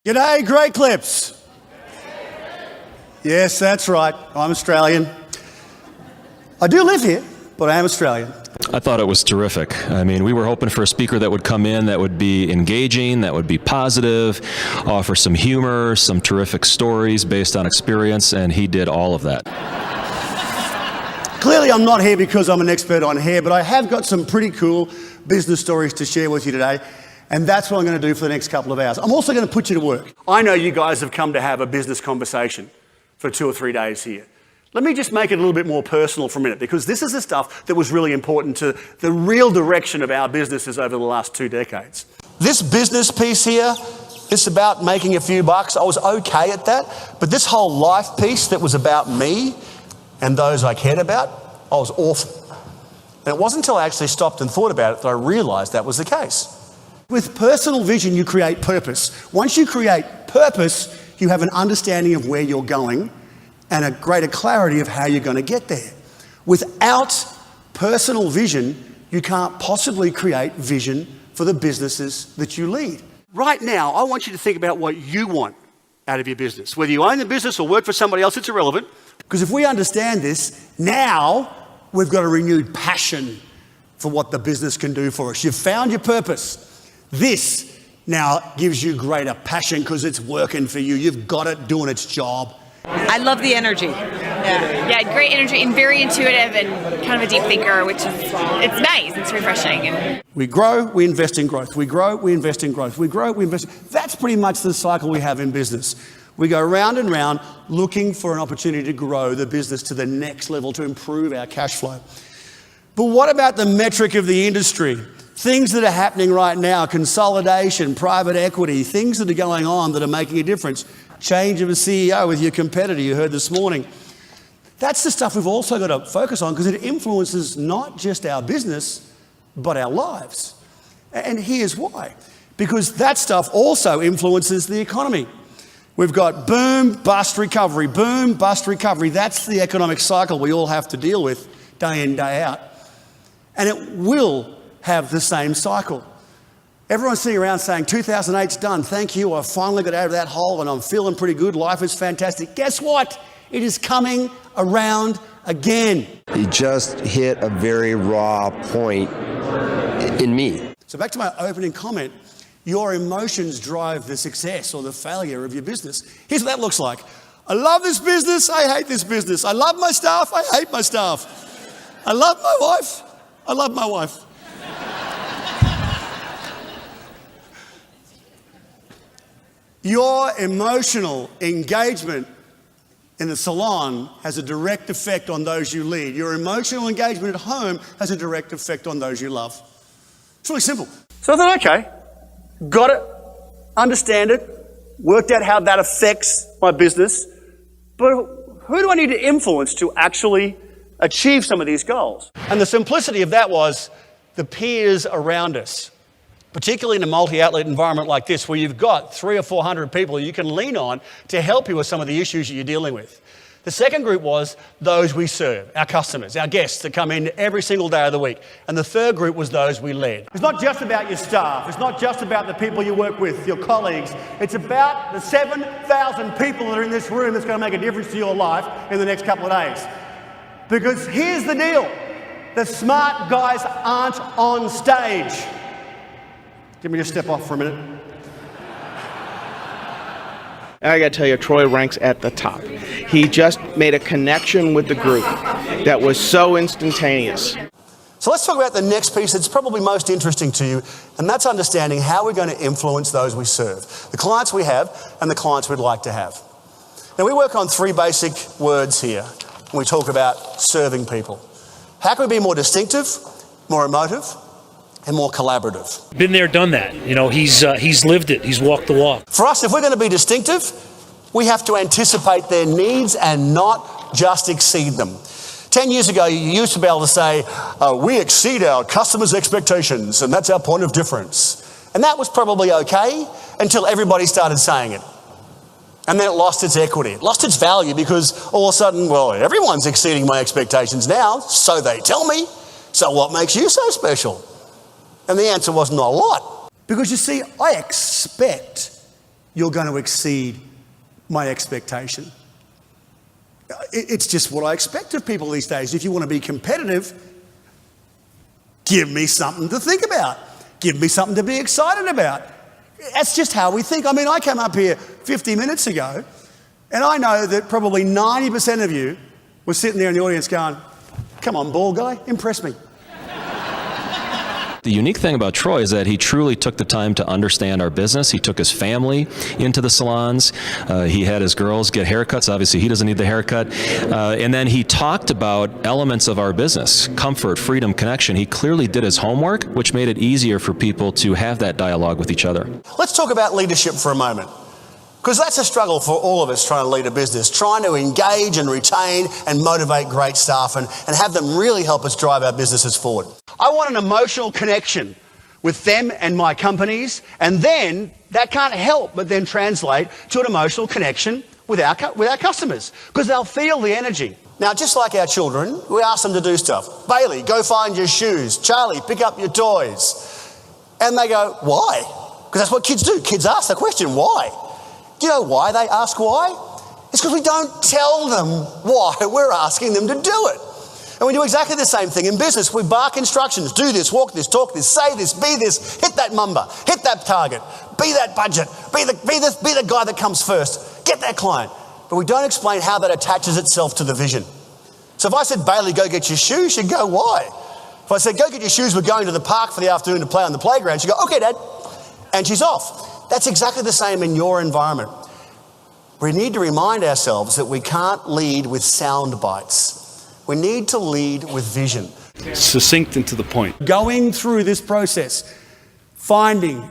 G'day, Great Clips. Yes, that's right. I'm Australian. I do live here, but I am Australian. I thought it was terrific. I mean, we were hoping for a speaker that would come in that would be engaging, that would be positive, offer some humor, some terrific stories based on experience, and he did all of that. Clearly, I'm not here because I'm an expert on hair, but I have got some pretty cool business stories to share with you today. And that's what I'm going to do for the next couple of hours. I'm also going to put you to work. I know you guys have come to have a business conversation for 2 or 3 days here. Let me just make it a little bit more personal for a minute, because this is the stuff that was really important to the real direction of our businesses over the last 2 decades. This business piece here, it's about making a few bucks. I was okay at that. But this whole life piece that was about me and those I cared about, I was awful. And it wasn't until I actually stopped and thought about it that I realised that was the case. With personal vision, you create purpose. Once you create purpose, you have an understanding of where you're going and a greater clarity of how you're going to get there. Without personal vision, you can't possibly create vision for the businesses that you lead. Right now, I want you to think about what you want out of your business. Whether you own the business or work for somebody else, it's irrelevant. Because if we understand this, now we've got a renewed passion for what the business can do for us. You've found your purpose. This now gives you greater passion because it's working for you. You've got it doing its job. I love the energy. Yeah, great energy and very intuitive and kind of a deep thinker, which is, it's nice, it's refreshing. And we grow, we invest in growth. We grow, we invest in growth. We grow, we invest. That's pretty much the cycle we have in business. We go round and round looking for an opportunity to grow the business to the next level, to improve our cash flow. But what about the metric of the industry? Things that are happening right now, consolidation, private equity, things that are going on that are making a difference. Change of a CEO with your competitor you heard this morning. That's the stuff we've also got to focus on because it influences not just our business, but our lives. And here's why. Because that stuff also influences the economy. We've got boom, bust, recovery, boom, bust, recovery. That's the economic cycle we all have to deal with day in, day out. And it will have the same cycle. Everyone's sitting around saying 2008's done, thank you, I finally got out of that hole and I'm feeling pretty good, life is fantastic. Guess what? It is coming around again. You just hit a very raw point in me. So back to my opening comment, your emotions drive the success or the failure of your business. Here's what that looks like. I love this business, I hate this business. I love my staff, I hate my staff. I love my wife, I love my wife. Your emotional engagement in the salon has a direct effect on those you lead. Your emotional engagement at home has a direct effect on those you love. It's really simple. So I thought, okay, got it, understand it, worked out how that affects my business, but who do I need to influence to actually achieve some of these goals? And the simplicity of that was the peers around us. Particularly in a multi-outlet environment like this where you've got 300 or 400 people you can lean on to help you with some of the issues that you're dealing with. The second group was those we serve, our customers, our guests that come in every single day of the week. And the third group was those we led. It's not just about your staff. It's not just about the people you work with, your colleagues. It's about the 7,000 people that are in this room that's going to make a difference to your life in the next couple of days. Because here's the deal. The smart guys aren't on stage. Let me just step off for a minute. I got to tell you, Troy ranks at the top. He just made a connection with the group that was so instantaneous. So let's talk about the next piece that's probably most interesting to you, and that's understanding how we're going to influence those we serve, the clients we have and the clients we'd like to have. Now, we work on 3 basic words here when we talk about serving people. How can we be more distinctive, more emotive, and more collaborative? Been there, done that. You know, he's lived it. He's walked the walk. For us, if we're going to be distinctive, we have to anticipate their needs and not just exceed them. 10 years ago, you used to be able to say, we exceed our customers' expectations, and that's our point of difference. And that was probably okay until everybody started saying it. And then it lost its equity. It lost its value because all of a sudden, well, everyone's exceeding my expectations now, so they tell me. So what makes you so special? And the answer was not a lot. Because you see, I expect you're going to exceed my expectation. It's just what I expect of people these days. If you want to be competitive, give me something to think about. Give me something to be excited about. That's just how we think. I mean, I came up here 50 minutes ago, and I know that probably 90% of you were sitting there in the audience going, come on, ball guy, impress me. The unique thing about Troy is that he truly took the time to understand our business. He took his family into the salons. He had his girls get haircuts. Obviously, he doesn't need the haircut. And then he talked about elements of our business, comfort, freedom, connection. He clearly did his homework, which made it easier for people to have that dialogue with each other. Let's talk about leadership for a moment, because that's a struggle for all of us trying to lead a business, trying to engage and retain and motivate great staff and have them really help us drive our businesses forward. I want an emotional connection with them and my companies, and then that can't help but then translate to an emotional connection with our customers, because they'll feel the energy. Now, just like our children, we ask them to do stuff. Bailey, go find your shoes. Charlie, pick up your toys. And they go, why? Because that's what kids do. Kids ask the question, why? Do you know why they ask why? It's because we don't tell them why we're asking them to do it. And we do exactly the same thing in business. We bark instructions. Do this, walk this, talk this, say this, be this, hit that number, hit that target, be that budget, be the guy that comes first, get that client. But we don't explain how that attaches itself to the vision. So if I said, Bailey, go get your shoes, she'd go, why? If I said, go get your shoes, we're going to the park for the afternoon to play on the playground, she'd go, okay, Dad. And she's off. That's exactly the same in your environment. We need to remind ourselves that we can't lead with sound bites. We need to lead with vision. Succinct and to the point. Going through this process, finding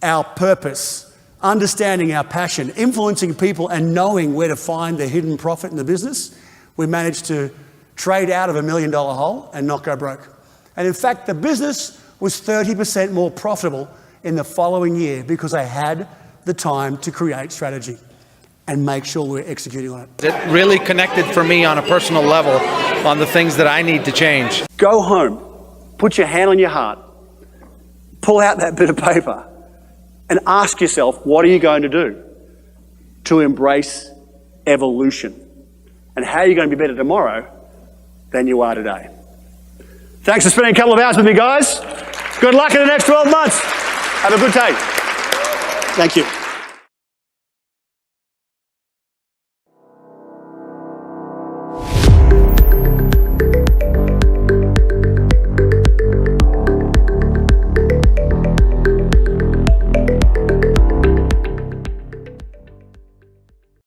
our purpose, understanding our passion, influencing people and knowing where to find the hidden profit in the business, we managed to trade out of $1 million hole and not go broke. And in fact, the business was 30% more profitable in the following year because I had the time to create strategy and make sure we're executing on it. It really connected for me on a personal level on the things that I need to change. Go home, put your hand on your heart, pull out that bit of paper and ask yourself, what are you going to do to embrace evolution? And how are you going to be better tomorrow than you are today? Thanks for spending a couple of hours with me, guys. Good luck in the next 12 months. Have a good day. Thank you.